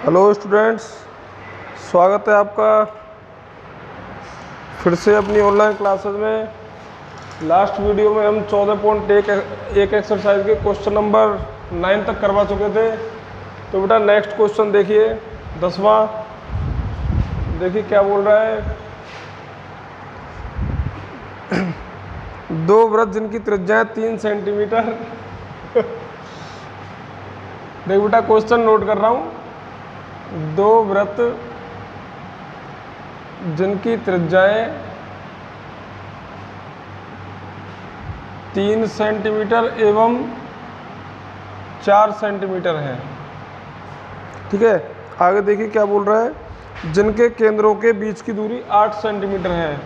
Hello students, स्वागत है आपका फिर से अपनी ऑनलाइन क्लासेस में। लास्ट वीडियो में हम 14.1 एक्सरसाइज के क्वेश्चन नंबर 9 तक करवा चुके थे। तो बेटा नेक्स्ट क्वेश्चन देखिए, 10वां। देखिए क्या बोल रहा है। दो वृत्त जिनकी त्रिज्या 3 सेंटीमीटर देख बेटा क्वेश्चन नोट कर रहा हूँ। दो वृत्त जिनकी त्रिज्याएं 3 सेंटीमीटर एवं 4 सेंटीमीटर हैं। ठीक है, आगे देखिए क्या बोल रहा है। जिनके केंद्रों के बीच की दूरी 8 सेंटीमीटर है।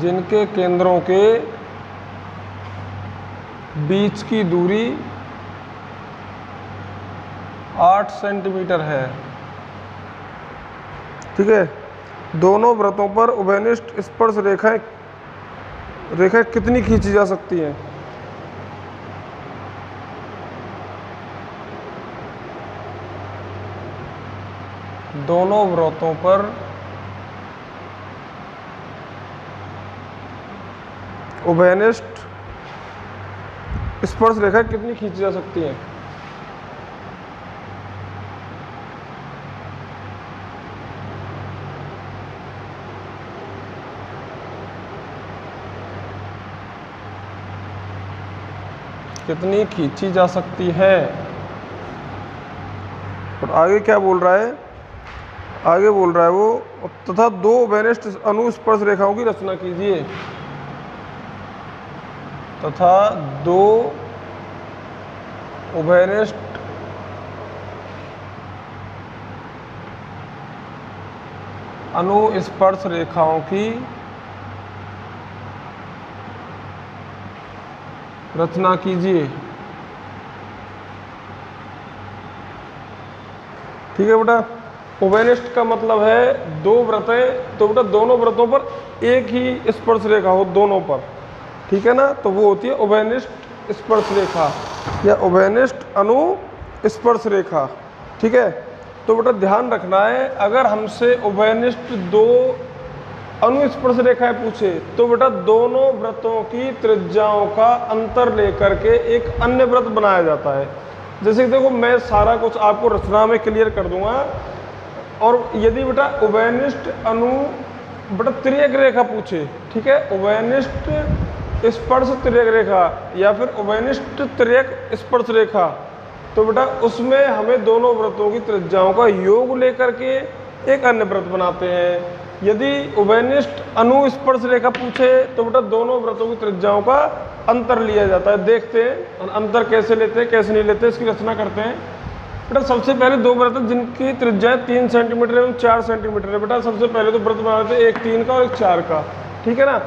जिनके केंद्रों के बीच की दूरी 8 सेंटीमीटर है। ठीक है, दोनों वृत्तों पर उभयनिष्ठ स्पर्श रेखाएं कितनी खींची जा सकती हैं। दोनों वृत्तों पर उभयनिष्ठ स्पर्श रेखा कितनी खींची जा सकती है। कितनी खींची जा सकती है। और आगे क्या बोल रहा है। आगे बोल रहा है वो, तथा दो उभयनिष्ठ अनुस्पर्श रेखाओं की रचना कीजिए। तथा दो उभयनिष्ठ अनुस्पर्श रेखाओं की रचना कीजिए। ठीक है बेटा, उभयनिष्ठ का मतलब है दो वृत्तें, तो बेटा दोनों वृत्तों पर एक ही स्पर्श रेखा हो, दोनों पर। ठीक है ना, तो वो होती है उभयनिष्ठ स्पर्श रेखा या उभयनिष्ठ अनुस्पर्श रेखा। ठीक है, तो बेटा ध्यान रखना है, अगर हमसे उभयनिष्ठ दो अनुस्पर्श रेखाएं पूछे तो बेटा दोनों वृत्तों की त्रिज्याओं का अंतर लेकर के एक अन्य वृत्त बनाया जाता है। जैसे कि देखो, मैं सारा कुछ आपको रचना में क्लियर कर दूंगा। और यदि बेटा उभयनिष्ठ बेटा तिर्यक रेखा पूछे, ठीक है, उभयनिष्ठ स्पर्श तिर्यक रेखा या फिर उभयनिष्ठ तिर्यक स्पर्श रेखा, तो बेटा उसमें हमें दोनों वृत्तों की त्रिज्याओं का योग लेकर के एक अन्य वृत्त बनाते हैं। यदि उभयनिष्ठ अनुस्पर्श रेखा पूछे तो बेटा दोनों वृत्तों की त्रिज्याओं का अंतर लिया जाता है। देखते हैं अंतर कैसे लेते हैं, कैसे नहीं लेते, इसकी रचना करते हैं। बेटा सबसे पहले दो वृत्त जिनकी त्रिज्या 3 सेंटीमीटर एवं 4 सेंटीमीटर है। बेटा सबसे पहले तो वृत्त बना लेते हैं, एक 3 का और एक 4 का। ठीक है ना,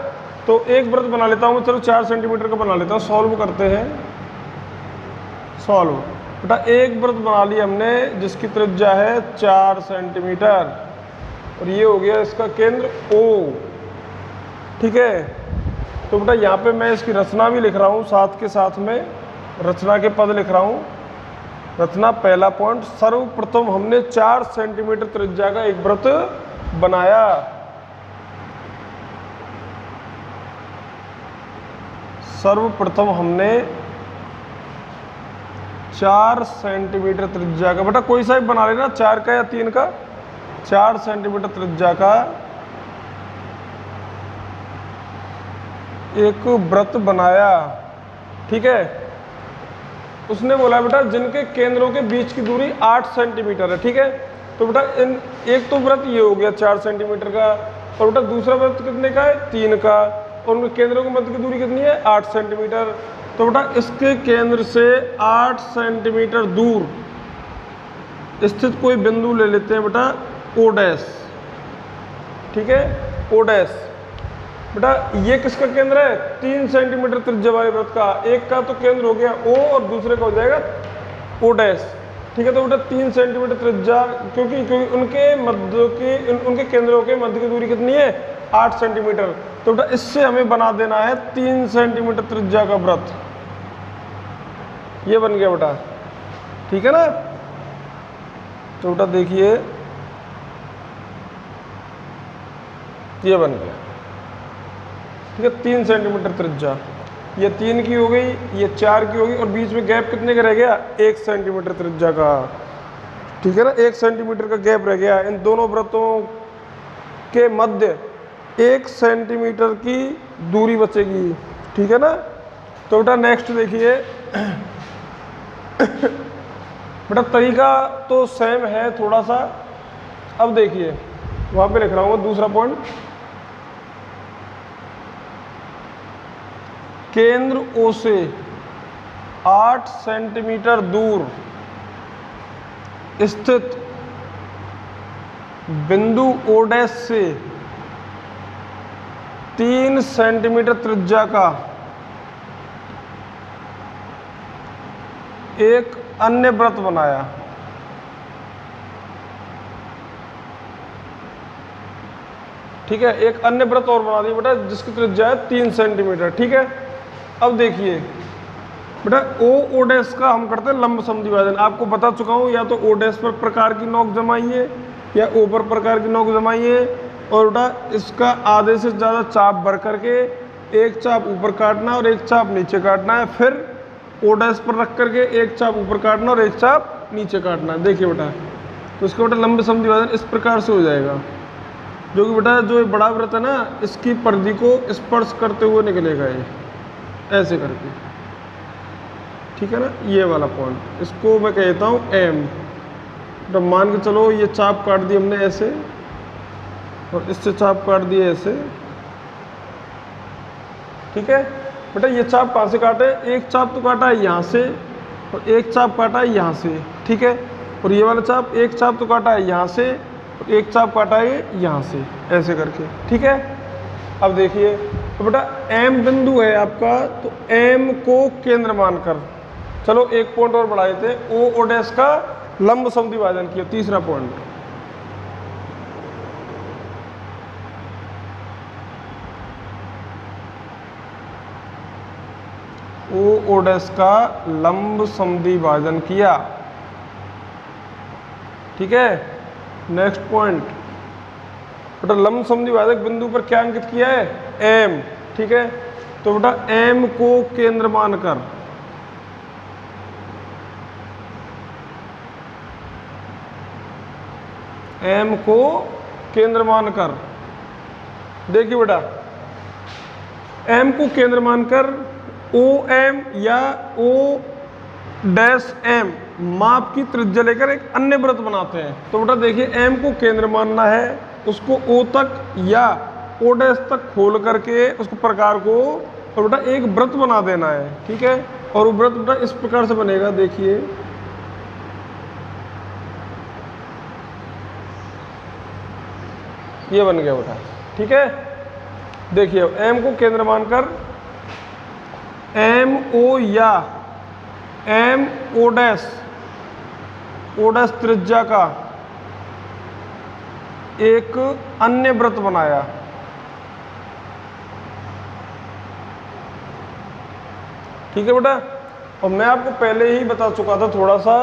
तो एक वृत्त बना लेता हूँ मैं, चलो 4 सेंटीमीटर का बना लेता हूँ। सॉल्व करते हैं, सॉल्व। बेटा एक वृत्त बना लिया हमने जिसकी त्रिज्या है 4 सेंटीमीटर और ये हो गया इसका केंद्र O। ठीक है, तो बेटा यहाँ पे मैं इसकी रचना भी लिख रहा हूँ, साथ के साथ में रचना के पद लिख रहा हूँ। रचना पहला पॉइंट, सर्वप्रथम हमने 4 सेंटीमीटर त्रिज्या का एक वृत्त बनाया। सर्वप्रथम हमने 4 सेंटीमीटर त्रिज्या का, बेटा कोई सा भी बना लेना, 4 का या 3 का, 4 सेंटीमीटर त्रिज्या का एक वृत्त बनाया। ठीक है, उसने बोला बेटा जिनके केंद्रों के बीच की दूरी 8 सेंटीमीटर है। ठीक है, तो बेटा एक तो वृत्त ये हो गया 4 सेंटीमीटर का, और बेटा दूसरा वृत्त कितने का है, 3 का, और उनके केंद्रों के मध्य की दूरी कितनी है, 8 सेंटीमीटर। तो बेटा इसके केंद्र से 8 सेंटीमीटर दूर स्थित कोई बिंदु ले लेते हैं बेटा O डैश। ठीक है, O डैश। बेटा ये किसका केंद्र है, 3 सेंटीमीटर त्रिज्या वाले वृत्त का। एक का तो केंद्र हो गया O और दूसरे का हो जाएगा O डैश। ठीक है, तो बेटा 3 सेंटीमीटर त्रिज्या, क्योंकि उनके केंद्रों के मध्य की दूरी कितनी है, 8 सेंटीमीटर। तो बेटा इससे हमें बना देना है 3 सेंटीमीटर त्रिज्या का वृत्त। ये बन गया बेटा, ठीक है ना। तो बेटा देखिए ये बन गया, ठीक है, 3 सेंटीमीटर त्रिज्या, ये 3 की हो गई, ये 4 की हो गई, और बीच में गैप कितने का रह गया, 1 सेंटीमीटर त्रिज्या का, ठीक है ना। 1 सेंटीमीटर का गैप रह गया, इन दोनों वृत्तों के मध्य 1 सेंटीमीटर की दूरी बचेगी, ठीक है ना। तो बेटा नेक्स्ट देखिए बेटा तरीका तो सेम है थोड़ा सा। अब देखिए वहां पे लिख रहा हूँ दूसरा पॉइंट, केंद्र ओ से 8 सेंटीमीटर दूर स्थित बिंदु ओ डैश से 3 सेंटीमीटर त्रिज्या का एक अन्य वृत्त बनाया। ठीक है, एक अन्य वृत्त और बना दिया बेटा जिसकी त्रिज्या है 3 सेंटीमीटर, ठीक है। अब देखिए बेटा ओ डैश का हम करते हैं लंब समद्विभाजन। आपको बता चुका हूं, या तो ओ डैश पर प्रकार की नोक जमाइए या ओ पर प्रकार की नोक जमाइए, और बेटा इसका आधे से ज़्यादा चाप भर करके एक चाप ऊपर काटना और एक चाप नीचे काटना है, फिर ओ डैश पर रख करके एक चाप ऊपर काटना और एक चाप नीचे काटना है। देखिए बेटा, तो इसका बेटा लंब समद्विभाजन इस प्रकार से हो जाएगा, जो कि बेटा जो बड़ा वृत्त है ना इसकी परिधि को स्पर्श करते हुए निकलेगा, ये ऐसे करके, ठीक है ना। ये वाला पॉइंट इसको मैं कहता हूँ एम। तो मान के चलो ये चाप काट दी हमने ऐसे, और इससे चाप काट दिए ऐसे, ठीक है बेटा। ये चाप कहाँ से काटे, एक चाप तो काटा है यहाँ से और एक चाप काटा है यहाँ से, ठीक है। और ये वाला चाप, एक चाप तो काटा है यहाँ से और एक चाप काटा है यहाँ से, ऐसे करके, ठीक है। अब देखिए तो बेटा एम बिंदु है आपका, तो एम को केंद्र मानकर चलो एक पॉइंट और बढ़ाए थे, ओ डैश का लंब समद्विभाजन किया, तीसरा पॉइंट। ओ डैश का लंब समद्विभाजन किया, ठीक है। नेक्स्ट पॉइंट बेटा लंब समद्विभाजक बिंदु पर क्या अंकित किया है, एम, ठीक है। तो बेटा एम को केंद्र मानकर एम को केंद्र मानकर देखिए बेटा एम को केंद्र मानकर ओ एम या ओ डैश एम माप की त्रिज्या लेकर एक अन्य वृत्त बनाते हैं। तो बेटा देखिए एम को केंद्र मानना है, उसको ओ तक या ओ डैश तक खोल करके उसको प्रकार को और बेटा एक वृत्त बना देना है, ठीक है। और वो वृत्त बेटा इस प्रकार से बनेगा, देखिए ये बन गया बेटा, ठीक है। देखिए एम को केंद्र मानकर एम ओ या एम ओ डैश त्रिज्या का एक अन्य वृत्त बनाया, ठीक है बेटा। और मैं आपको पहले ही बता चुका था थोड़ा सा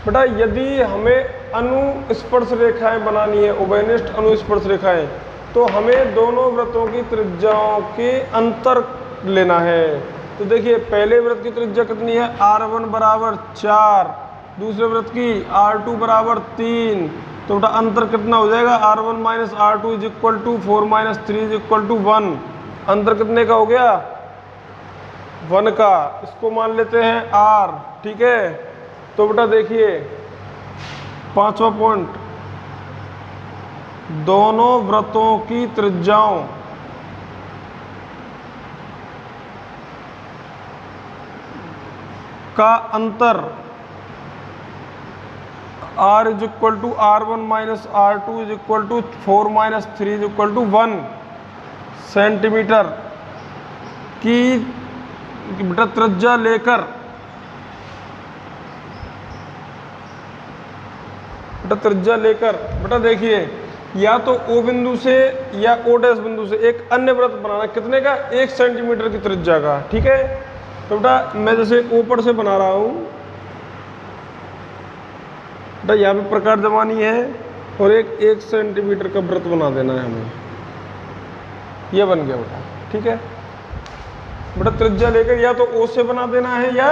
बेटा, यदि हमें अनुस्पर्श रेखाएं बनानी है, उभयनिष्ठ अनुस्पर्श रेखाएं, तो हमें दोनों वृत्तों की त्रिज्याओं के अंतर लेना है। तो देखिए पहले वृत्त की त्रिज्या कितनी है, R1 बराबर 4, दूसरे वृत्त की R2 बराबर 3, तो बेटा अंतर कितना हो जाएगा, R1 minus R2 is equal to 4 minus 3 is equal to 1। अंतर कितने का हो गया, 1 का, इसको मान लेते हैं R, ठीक है। तो बेटा देखिए पांचवा पॉइंट, दोनों वृत्तों की त्रिज्याओं का अंतर R is equal to R1 minus R2 is equal to 4 minus 3 is equal to 1 centimetre की बेटा त्रिज्या लेकर बेटा देखिए या तो O बिंदु से या O डैश बिंदु से एक अन्य वृत्त बनाना, कितने का, 1 सेंटीमीटर की त्रिज्या का, ठीक है। तो बेटा मैं जैसे ऊपर से बना रहा हूँ, बेटा यहाँ पे प्रकार जमानी है और एक 1 सेंटीमीटर का वृत्त बना देना है हमें। ये बन गया बेटा, ठीक है बेटा। त्रिज्या लेकर या तो ओ से बना देना है या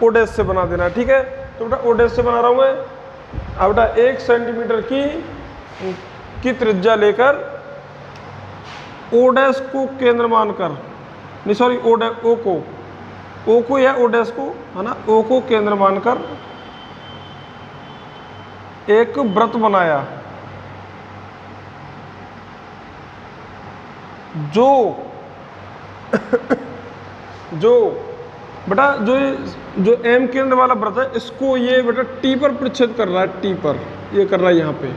ओ डैश से बना देना है, ठीक है। तो बेटा ओ डैश से बना रहा हूँ मैं। अब बेटा 1 सेंटीमीटर की त्रिज्या लेकर ओ डैश को केंद्र मानकर, नहीं सॉरी ओ को या ओ डैश को, है ना, ओ को केंद्र मानकर एक वृत्त बनाया जो जो बेटा जो एम केंद्र वाला वृत्त है इसको ये बेटा टी पर प्रतिच्छेद कर रहा है, टी पर ये कर रहा है यहाँ पे,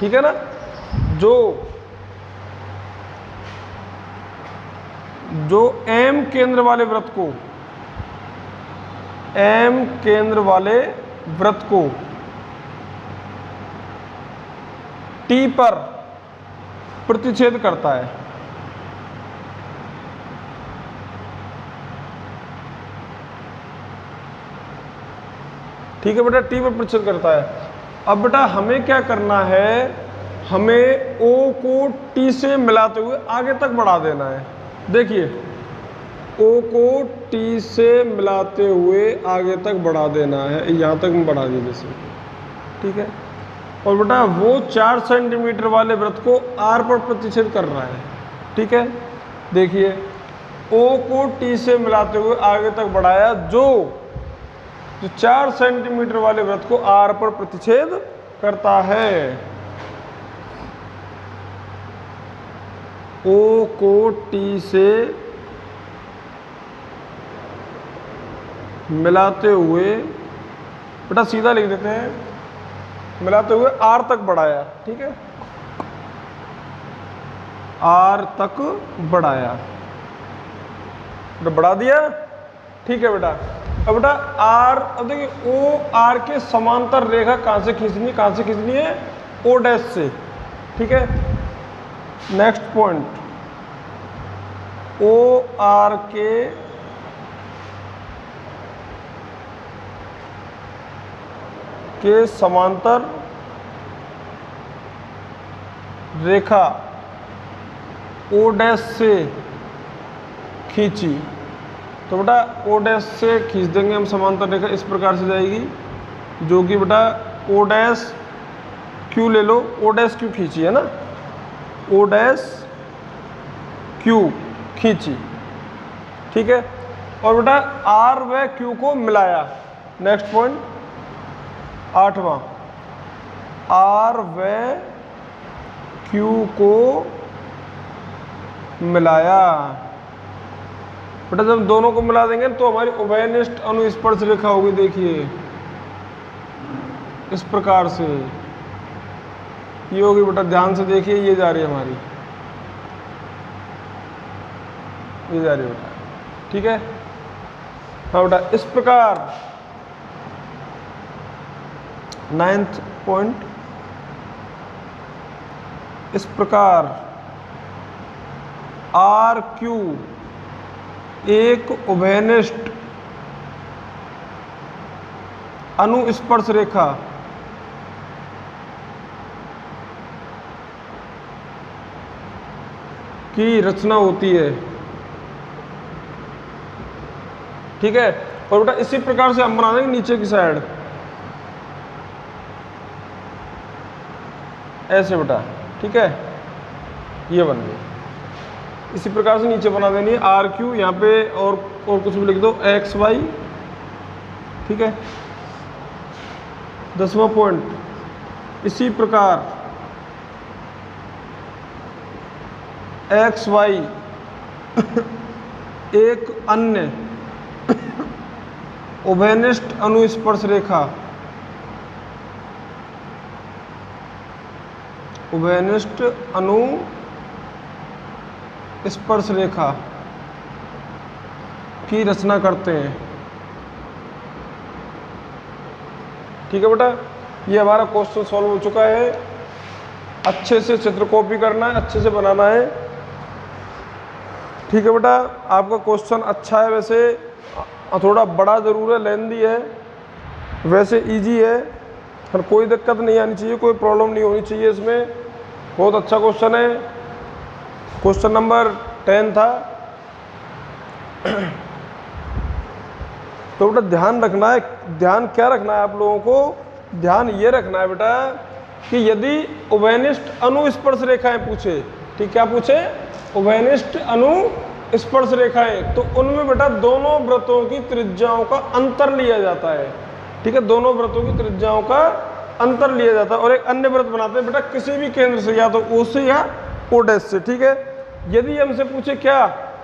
ठीक है ना। जो एम केंद्र वाले वृत्त को टी पर प्रतिच्छेद करता है, ठीक है बेटा, टी पर प्रतिच्छेद करता है। अब बेटा हमें क्या करना है, हमें ओ को टी से मिलाते हुए आगे तक बढ़ा देना है। देखिए ओ को टी से मिलाते हुए आगे तक बढ़ा देना है, यहाँ तक में बढ़ा दिया जैसे, ठीक है। और बेटा वो 4 सेंटीमीटर वाले वृत्त को आर पर प्रतिच्छेद कर रहा है, ठीक है। देखिए ओ को टी से मिलाते हुए आगे तक बढ़ाया, जो 4 सेंटीमीटर वाले वृत्त को आर पर प्रतिच्छेद करता है। ओ को टी से मिलाते हुए, बेटा सीधा लिख देते हैं, मिलाते हुए आर तक बढ़ाया, ठीक है, आर तक बढ़ाया, बढ़ा दिया, ठीक है बेटा। अब बेटा आर, अब देखिए ओ आर के समांतर रेखा कहाँ से खींचनी है, ओ डैश से, ठीक है। नेक्स्ट पॉइंट, ओ आर के समांतर रेखा ओ डैश से खींची, तो बेटा ओ डैश से खींच देंगे हम समांतर रेखा, इस प्रकार से जाएगी, जो कि बेटा ओ डैश क्यू ले लो, ओ डैश क्यू खींची है ना, ओ डैश क्यू खींची, ठीक है। और बेटा आर व क्यू को मिलाया। नेक्स्ट पॉइंट 8वां, आर व क्यू को मिलाया। बेटा जब दोनों को मिला देंगे तो हमारी उभयनिष्ठ अनुस्पर्श रेखा होगी, देखिए इस प्रकार से ये होगी बेटा, ध्यान से देखिए, ये जा रही है हमारी, ये जा रही है बेटा, ठीक है। हाँ बेटा इस प्रकार 9th पॉइंट, इस प्रकार आर क्यू एक उभयनिष्ठ अनुस्पर्श रेखा की रचना होती है, ठीक है। और बेटा इसी प्रकार से हम बना देंगे नीचे की साइड, ऐसे बेटा, ठीक है, ये बन गई। इसी प्रकार से नीचे बना देनी है आर क्यू, यहाँ पे और कुछ भी लिख दो एक्स वाई, ठीक है। 10वां पॉइंट, इसी प्रकार एक्स वाई एक अन्य उभयनिष्ठ अनुस्पर्श रेखा, उभयनिष्ठ अनुस्पर्श रेखा की रचना करते हैं, ठीक है बेटा। ये हमारा क्वेश्चन सॉल्व हो चुका है। अच्छे से चित्र कॉपी करना है, अच्छे से बनाना है, ठीक है बेटा। आपका क्वेश्चन अच्छा है वैसे, थोड़ा बड़ा ज़रूर है, लेंदी है, वैसे इजी है और कोई दिक्कत नहीं आनी चाहिए, कोई प्रॉब्लम नहीं होनी चाहिए इसमें। बहुत अच्छा क्वेश्चन है। क्वेश्चन नंबर 10 था। तो बेटा ध्यान रखना है, ध्यान क्या रखना है आप लोगों को, ध्यान ये रखना है बेटा कि यदि उभयनिष्ठ अनुस्पर्श रेखाएं पूछे, ठीक, क्या पूछे, उभयनिष्ठ अनुस्पर्श रेखाएं, तो उनमें बेटा दोनों वृत्तों की त्रिज्याओं का अंतर लिया जाता है, ठीक है, दोनों वृत्तों की त्रिज्याओं का अंतर लिया जाता है और एक अन्य वृत्त बनाते हैं बेटा किसी भी केंद्र से, या तो O से या O' से, ठीक है। यदि हमसे पूछे क्या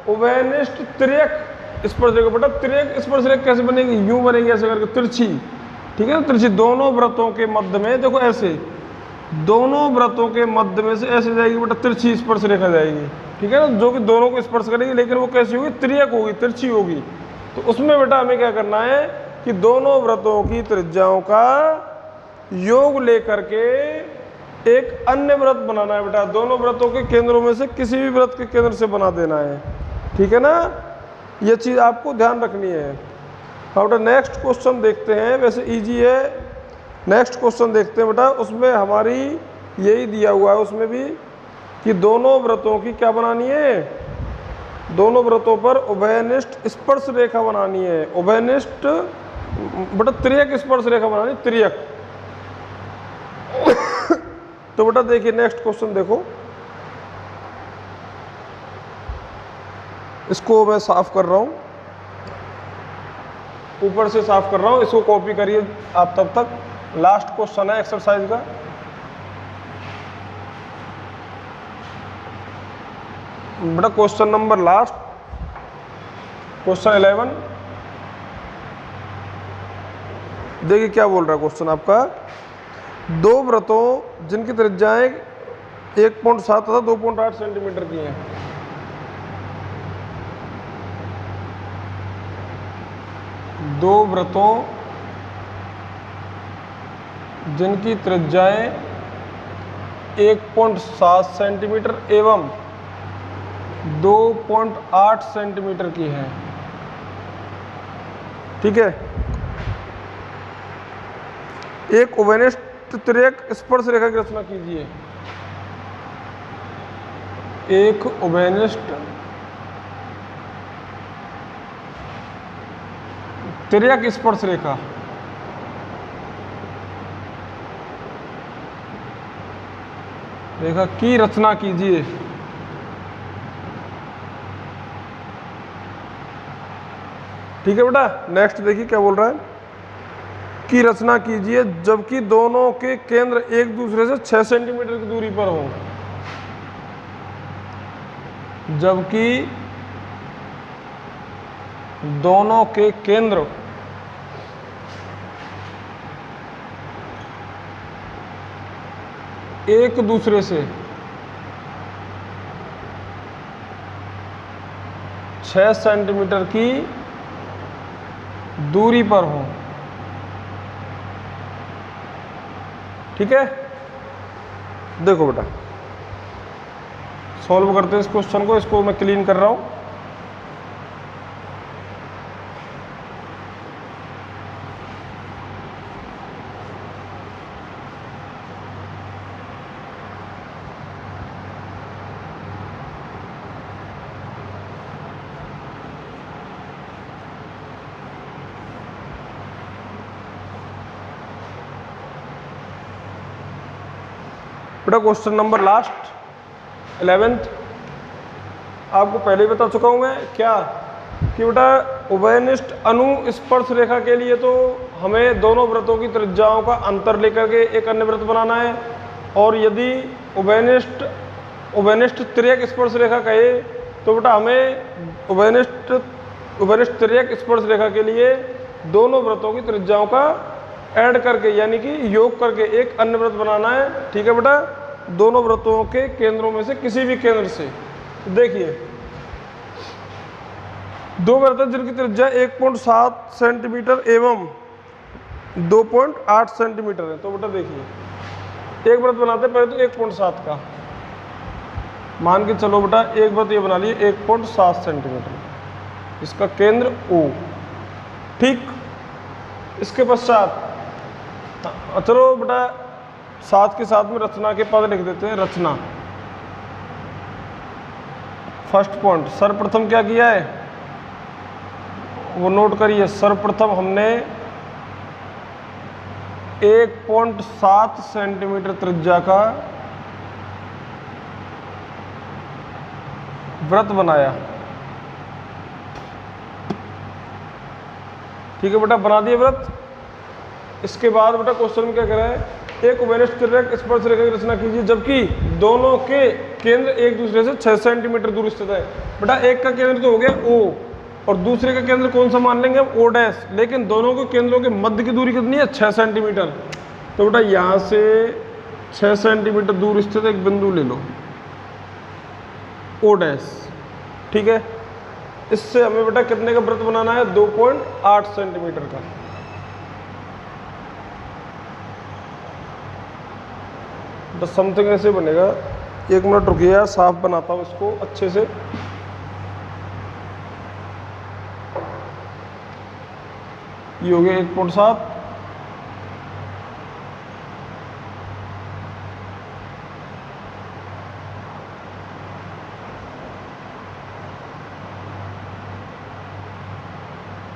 उभयनिष्ठ त्रियक स्पर्श रेखा, बेटा त्रियक स्पर्श रेखा कैसे बनेगी, यूं बनेगी ऐसे करके तिरछी, ठीक है, तिरछी दोनों वृत्तों के मध्य में, देखो ऐसे दोनों वृत्तों के मध्य में से ऐसे जाएगी बेटा तिरछी स्पर्श रेखा जाएगी, ठीक है ना, जो कि दोनों को स्पर्श करेगी, लेकिन वो कैसी होगी, त्रियक होगी, तिरछी होगी। तो उसमें बेटा हमें क्या करना है कि दोनों वृत्तों की त्रिज्याओं का योग लेकर के एक अन्य वृत्त बनाना है बेटा, दोनों वृत्तों के केंद्रों में से किसी भी वृत्त के केंद्र से बना देना है, ठीक है ना, ये चीज़ आपको ध्यान रखनी है। अब बेटा नेक्स्ट क्वेश्चन देखते हैं, वैसे इजी है। नेक्स्ट क्वेश्चन देखते हैं बेटा, उसमें हमारी यही दिया हुआ है उसमें भी कि दोनों वृत्तों की क्या बनानी है, दोनों वृत्तों पर उभयनिष्ठ स्पर्श रेखा बनानी है, उभयनिष्ठ बेटा त्रियक स्पर्श रेखा बनानी, त्रियक। तो बेटा देखिए नेक्स्ट क्वेश्चन देखो, इसको मैं साफ कर रहा हूं, ऊपर से साफ कर रहा हूं, इसको कॉपी करिए आप तब तक। लास्ट क्वेश्चन है एक्सरसाइज का। बेटा क्वेश्चन नंबर लास्ट, क्वेश्चन 11, देखिए क्या बोल रहा है क्वेश्चन आपका। दो वृत्तों जिनकी त्रिज्याएं 1.7 तथा 2.8 सेंटीमीटर की हैं, दो वृत्तों जिनकी त्रिज्याएं 1.7 सेंटीमीटर एवं 2.8 सेंटीमीटर की हैं, ठीक है, एक उभयनिष्ठ त्रियक स्पर्श रेखा की रचना कीजिए। एक उभयनिष्ठ त्रियक स्पर्श रेखा रेखा की रचना कीजिए। ठीक है बेटा, नेक्स्ट देखिए क्या बोल रहा है, की रचना कीजिए जबकि दोनों के केंद्र एक दूसरे से 6 सेंटीमीटर की दूरी पर हों, जबकि दोनों के केंद्र एक दूसरे से 6 सेंटीमीटर की दूरी पर हों, ठीक है। देखो बेटा सॉल्व करते हैं इस क्वेश्चन को, इसको मैं क्लीन कर रहा हूं। बेटा क्वेश्चन नंबर लास्ट 11th आपको पहले ही बता चुका हूं मैं क्या कि बेटा उभयनिष्ठ अनुस्पर्श रेखा के लिए तो हमें दोनों वृत्तों की त्रिज्याओं का अंतर लेकर के एक अन्य वृत्त बनाना है, और यदि उभयनिष्ठ त्रियक स्पर्श रेखा कहे तो बेटा हमें उभयनिष्ठ त्रियक स्पर्श रेखा के लिए दोनों वृत्तों की त्रिज्याओं का ऐड करके यानी कि योग करके एक अन्य वृत्त बनाना है, ठीक है बेटा, दोनों वृत्तों के केंद्रों में से किसी भी केंद्र से। देखिए दो वृत्त जिनकी त्रिज्या 1.7 सेंटीमीटर एवं 2.8 सेंटीमीटर है, तो बेटा देखिए एक वृत्त बनाते हैं पहले तो 1.7 का मान के चलो बेटा, एक वृत्त ये बना लिए 1.7 सेंटीमीटर, इसका केंद्र O, ठीक। इसके पश्चात चलो बेटा साथ के साथ में रचना के पद लिख देते हैं। रचना फर्स्ट पॉइंट, सर्वप्रथम क्या किया है वो नोट करिए। सर्वप्रथम हमने 1.7 सेंटीमीटर त्रिज्या का वृत्त बनाया। ठीक है बेटा, बना दिए वृत्त। इसके बाद बेटा क्वेश्चन में क्या कह रहा है, एक उभयनिष्ठ तिर्यक स्पर्श रेखा की रचना कीजिए जबकि दोनों के केंद्र एक दूसरे से 6 सेंटीमीटर दूर स्थित है। बेटा एक का केंद्र तो हो गया O और दूसरे का केंद्र कौन सा मान लेंगे हम, O डैश, लेकिन दोनों के केंद्रों के मध्य की दूरी कितनी है, 6 सेंटीमीटर। तो बेटा यहाँ से 6 सेंटीमीटर दूर स्थित एक बिंदु ले लो O डैश। ठीक है, इससे हमें बेटा कितने का वृत्त बनाना है, 2.8 सेंटीमीटर का। बस समथिंग ऐसे बनेगा। 1 मिनट रुकिए यार, साफ बनाता हूँ इसको अच्छे से। ये हो गया 1.7,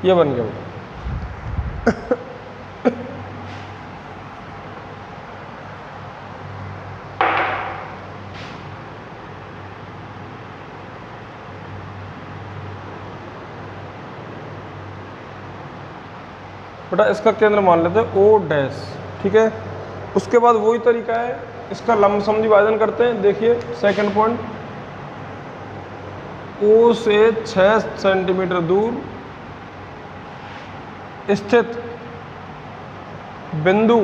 ये बन गया बेटा। बेटा इसका केंद्र मान लेते हैं O डैश। ठीक है, उसके बाद वही तरीका है, इसका लंब समद्विभाजन करते हैं। देखिए सेकंड पॉइंट, O से 6 सेंटीमीटर दूर स्थित बिंदु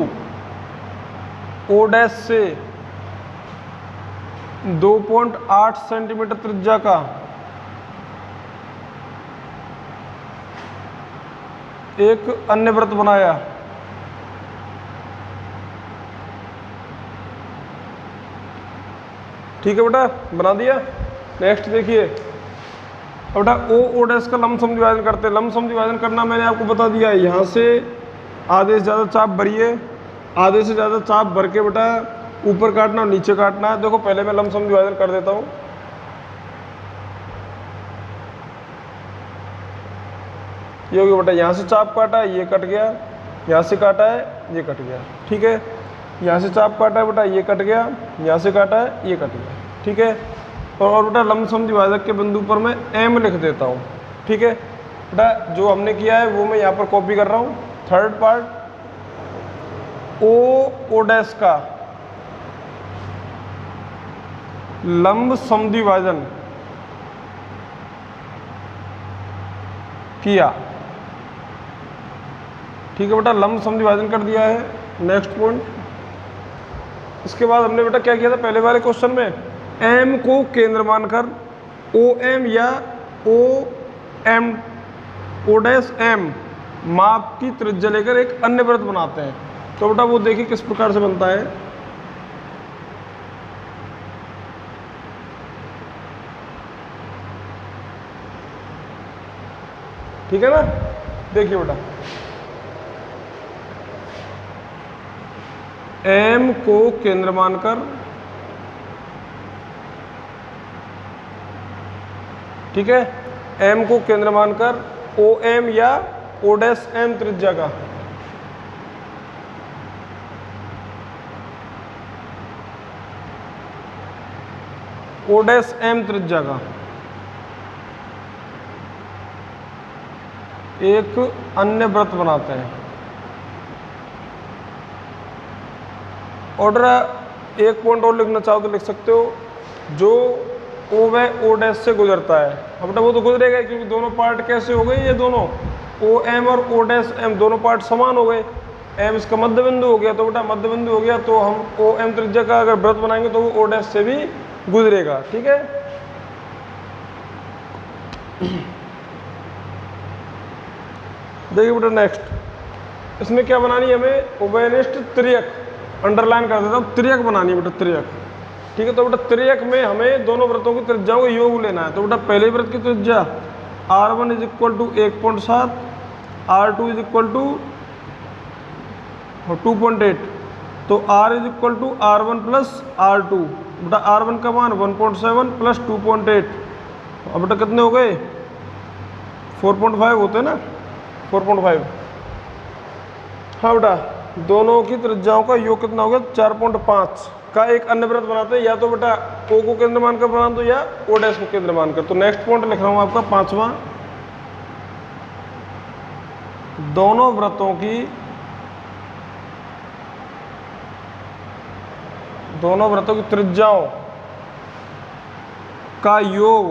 O डैश से 2.8 सेंटीमीटर त्रिज्या का एक अन्य वृत्त बनाया। ठीक है बेटा, बना दिया। नेक्स्ट देखिए बेटा O डैश का लंब समद्विभाजन करते हैं। लंब समद्विभाजन करना मैंने आपको बता दिया है। यहाँ से आधे से ज़्यादा चाप भरिए, आधे से ज़्यादा चाप भर के बेटा ऊपर काटना और नीचे काटना है। देखो पहले मैं लंब समद्विभाजन कर देता हूँ। ये हो गया बेटा, यहाँ से चाप काटा है, ये कट गया, यहाँ से काटा है, ये कट गया। ठीक है, यहाँ से चाप काटा है बेटा, ये कट गया, यहाँ से काटा है, ये कट गया। ठीक है, और बेटा लंब समद्विभाजक के बिंदु पर मैं M लिख देता हूँ। ठीक है बेटा, जो हमने किया है वो मैं यहाँ पर कॉपी कर रहा हूँ। थर्ड पार्ट, O डैश का लंब समद्विभाजन किया। ठीक है बेटा, लंब समद्विभाजन कर दिया है। नेक्स्ट पॉइंट, इसके बाद हमने बेटा क्या किया था पहले वाले क्वेश्चन में, M को केंद्र मानकर OM या O डैश M माप की त्रिज्या लेकर एक अन्य वृत्त बनाते हैं। तो बेटा वो देखिए किस प्रकार से बनता है। ठीक है ना, देखिए बेटा M को केंद्र मानकर, ठीक है, M को केंद्र मानकर OM या O डैश M त्रिज्या का O डैश M त्रिज्या का एक अन्य वृत्त बनाते हैं। ऑर्डर एक पॉइंट और लिखना चाहो तो लिख सकते हो, जो O व O डैश से गुजरता है। अब बेटा वो तो गुजरेगा क्योंकि दोनों पार्ट कैसे हो गए, ये दोनों OM और O डैश M दोनों पार्ट समान हो गए। M इसका मध्य बिंदु हो गया, तो बेटा मध्य बिंदु हो गया तो हम OM त्रिज्या का अगर वृत्त बनाएंगे तो वो O डैश से भी गुजरेगा। ठीक है, देखिए बेटा नेक्स्ट, इसमें क्या बनानी है हमें, उभयनिष्ठ त्रियक, अंडरलाइन कर देता हूँ, त्रियक बनानी है बेटा, त्रियक। ठीक है, तो बेटा त्रियक में हमें दोनों वृत्तों की त्रिज्याओं का योग लेना है। तो बेटा पहले वृत्त की त्रिज्या R1 = 1.7, R2 is equal to 2.8, तो R is equal to R1 plus R2, बेटा R1 का मान 1.7 प्लस 2.8, अब बेटा कितने हो गए 4.5 होते हैं ना, 4.5। हाँ बेटा दोनों की त्रिज्याओं का योग कितना हो गया 4.5 का एक अन्य वृत्त बनाते हैं, या तो बेटा O को केंद्र मानकर बना दो या O डैश को केंद्र मानकर। तो नेक्स्ट पॉइंट लिख रहा हूं आपका 5वां, दोनों वृत्तों की त्रिज्याओं का योग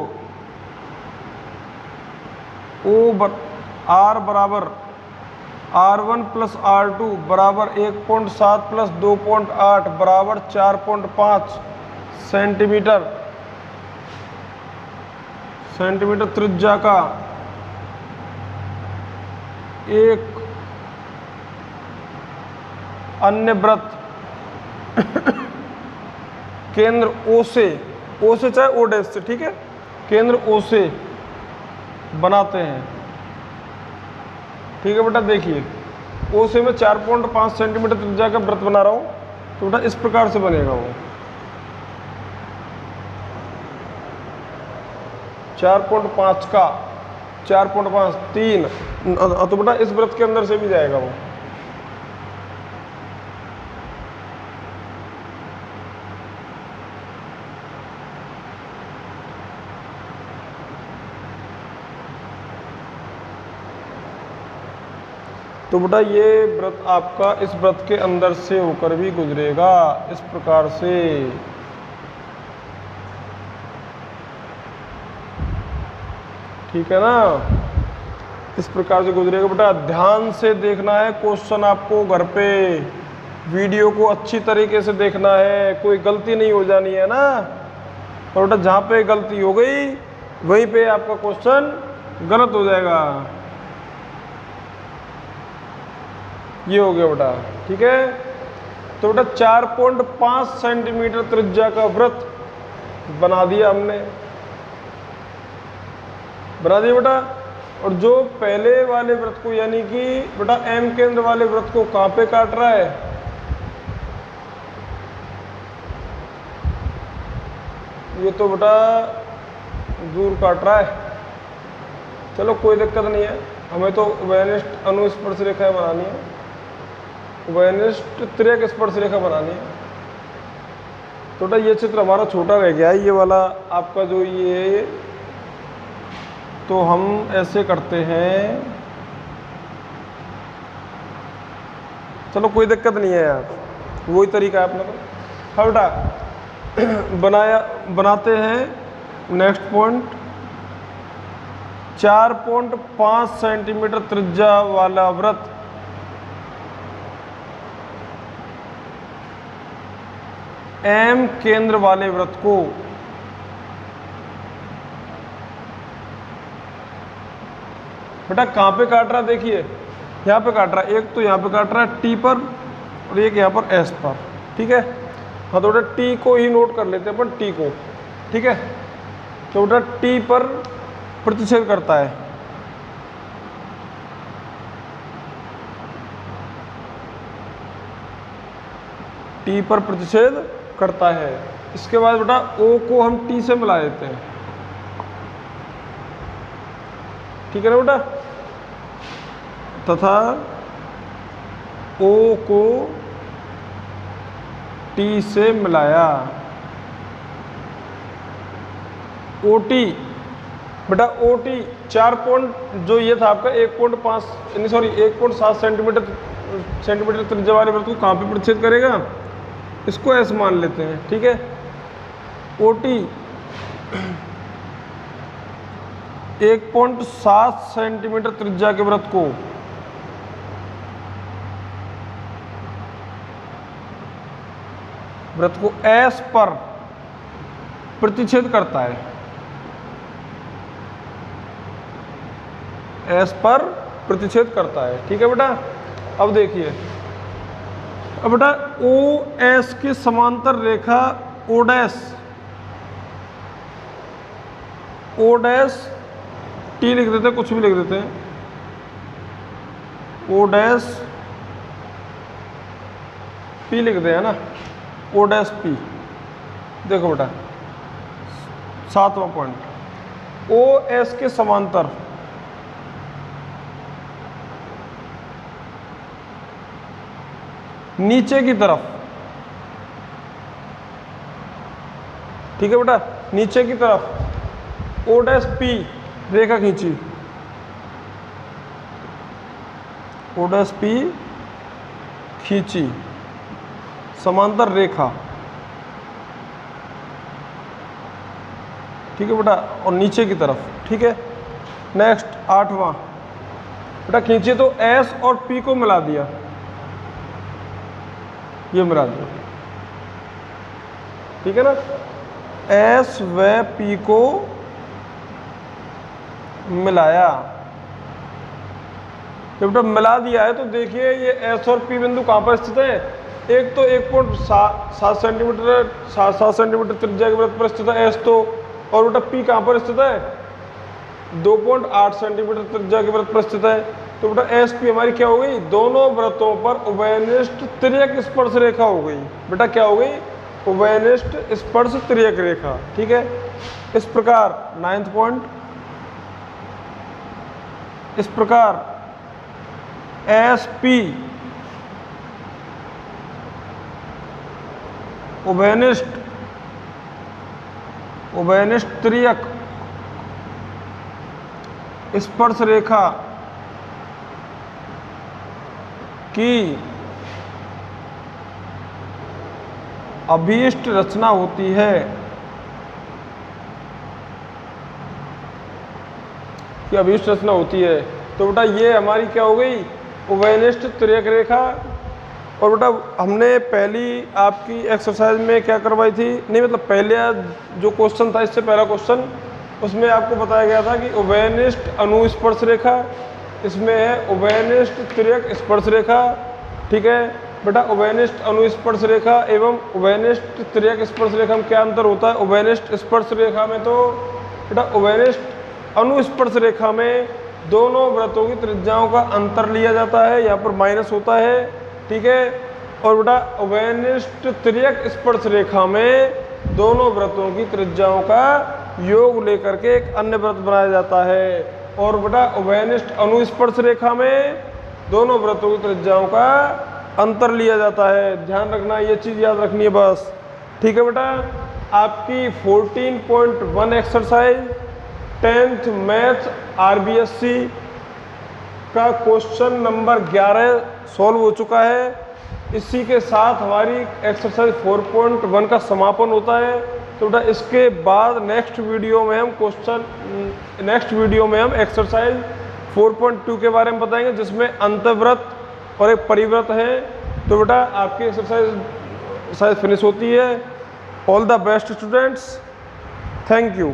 R बराबर R1 प्लस R2 बराबर 1.7 प्लस 2.8 बराबर 4.5 सेंटीमीटर त्रिज्या का एक अन्य वृत्त केंद्र O से चाहे O डैश से, ठीक है, केंद्र O से बनाते हैं। ठीक है बेटा, देखिए O से मैं 4.5 सेंटीमीटर त्रिज्या का वृत्त बना रहा हूँ, तो बेटा इस प्रकार से बनेगा वो 4.5 का 4.5 3, तो बेटा इस वृत्त के अंदर से भी जाएगा वो। तो बेटा ये वृत्त आपका इस वृत्त के अंदर से होकर भी गुजरेगा इस प्रकार से। ठीक है ना, इस प्रकार से गुजरेगा। बेटा ध्यान से देखना है क्वेश्चन आपको, घर पे वीडियो को अच्छी तरीके से देखना है, कोई गलती नहीं हो जानी है ना। और बेटा जहाँ पे गलती हो गई वहीं पे आपका क्वेश्चन गलत हो जाएगा। ये हो गया बेटा, ठीक है। तो बेटा 4.5 सेंटीमीटर त्रिज्या का वृत्त बना दिया हमने, बना दिया बेटा। और जो पहले वाले वृत्त को यानी कि बेटा M केंद्र वाले वृत्त को कहाँ पे काट रहा है, ये तो बेटा दूर काट रहा है। चलो कोई दिक्कत नहीं है, हमें तो उभयनिष्ठ अनुस्पर्श रेखा बनानी है, उभयनिष्ठ तिर्यक स्पर्श रेखा बनानी है। तो बेटा ये चित्र हमारा छोटा रह गया है, ये वाला आपका जो ये, तो हम ऐसे करते हैं। चलो कोई दिक्कत नहीं है यार, वही तरीका है अपना। तो हाँ बेटा बनाते हैं नेक्स्ट पॉइंट। 4.5 सेंटीमीटर त्रिज्या वाला वृत्त M केंद्र वाले वृत्त को बेटा कहाँ पे काट रहा है, देखिए यहाँ पे काट रहा है। एक तो यहाँ पे काट रहा है T पर और एक यहाँ पर S पर, ठीक है। हाँ तो बेटा T को ही नोट कर लेते हैं अपन, T को, ठीक है। तो बेटा T पर प्रतिच्छेद करता है, T पर प्रतिच्छेद करता है। इसके बाद बेटा O को हम T से मिला देते हैं, ठीक है ना बेटा। तथा O को T से मिलाया। OT बेटा OT 4 पॉइंट जो ये था आपका 1.7 सेंटीमीटर त्रिज्या वाले वृत्त को कहाँ पे प्रतिच्छेद करेगा, इसको ऐसे मान लेते हैं, ठीक है। OT 1.7 सेंटीमीटर त्रिज्या के वृत्त को S पर प्रतिच्छेद करता है, S पर प्रतिच्छेद करता है, ठीक है बेटा। अब देखिए, अब बेटा OS के समांतर रेखा O डैश T लिख देते हैं, कुछ भी लिख देते हैं। ओ डैश पी लिख दे है ना, ओ डैश पी। देखो बेटा 7वां पॉइंट, ओ एस के समांतर नीचे की तरफ, ठीक है बेटा, नीचे की तरफ ओ डैश पी रेखा खींची, ओ डैश पी खींची समांतर रेखा, ठीक है बेटा, और नीचे की तरफ, ठीक है। नेक्स्ट 8वां बेटा, खींचे तो एस और पी को मिला दिया, ये मिला दिया, ठीक है ना, एस व पी को मिलाया। जब बेटा मिला दिया है तो देखिए ये एस और पी बिंदु कहाँ पर स्थित है, एक तो 1.7 सेंटीमीटर 7 सेंटीमीटर त्रिज्या के वृत्त पर स्थित है एस तो, और बेटा पी कहाँ पर स्थित है 2.8 सेंटीमीटर त्रिज्या के वृत्त पर स्थित है। तो बेटा एस पी हमारी क्या हो गई, दोनों वृत्तों पर उभयनिष्ठ तिर्यक स्पर्श रेखा हो गई। बेटा क्या हो गई, उभयनिष्ठ स्पर्श तिर्यक रेखा, ठीक है। इस प्रकार 9वां पॉइंट, इस प्रकार एस पी उभयनिष्ठ तिर्यक स्पर्श रेखा की अभीष्ट रचना होती है, कि अभीष्ट रचना होती है। तो बेटा ये हमारी क्या हो गई, उभयनिष्ठ तिर्यक रेखा। और बेटा हमने पहली आपकी एक्सरसाइज में क्या करवाई थी, नहीं मतलब पहले जो क्वेश्चन था इससे पहला क्वेश्चन, उसमें आपको बताया गया था कि उभयनिष्ठ अनुस्पर्श रेखा, इसमें है उभयनिष्ठ तिर्यक स्पर्श रेखा, ठीक है बेटा। उभयनिष्ठ अनुस्पर्श रेखा एवं उभयनिष्ठ तिर्यक स्पर्श रेखा में क्या अंतर होता है, उभयनिष्ठ स्पर्श रेखा में तो बेटा उभयनिष्ठ अनुस्पर्श रेखा में दोनों वृत्तों की त्रिज्याओं का अंतर लिया जाता है, यहाँ पर माइनस होता है, ठीक है। और बेटा उभयनिष्ठ तिर्यक स्पर्श रेखा में दोनों वृत्तों की त्रिज्याओं का योग लेकर के एक अन्य वृत्त बनाया जाता है। और बेटा उभयनिष्ठ अनुस्पर्श रेखा में दोनों वृत्तों की त्रिज्याओं का अंतर लिया जाता है। ध्यान रखना, ये चीज़ याद रखनी है बस, ठीक है बेटा। आपकी 14.1 एक्सरसाइज 10th मैथ RBSC का क्वेश्चन नंबर 11 सॉल्व हो चुका है। इसी के साथ हमारी एक्सरसाइज 4.1 का समापन होता है। तो बेटा इसके बाद नेक्स्ट वीडियो में हम एक्सरसाइज 4.2 के बारे में बताएंगे, जिसमें अंतःवृत्त और एक परिवृत्त है। तो बेटा आपकी एक्सरसाइज फिनिश होती है। All the best students, thank you.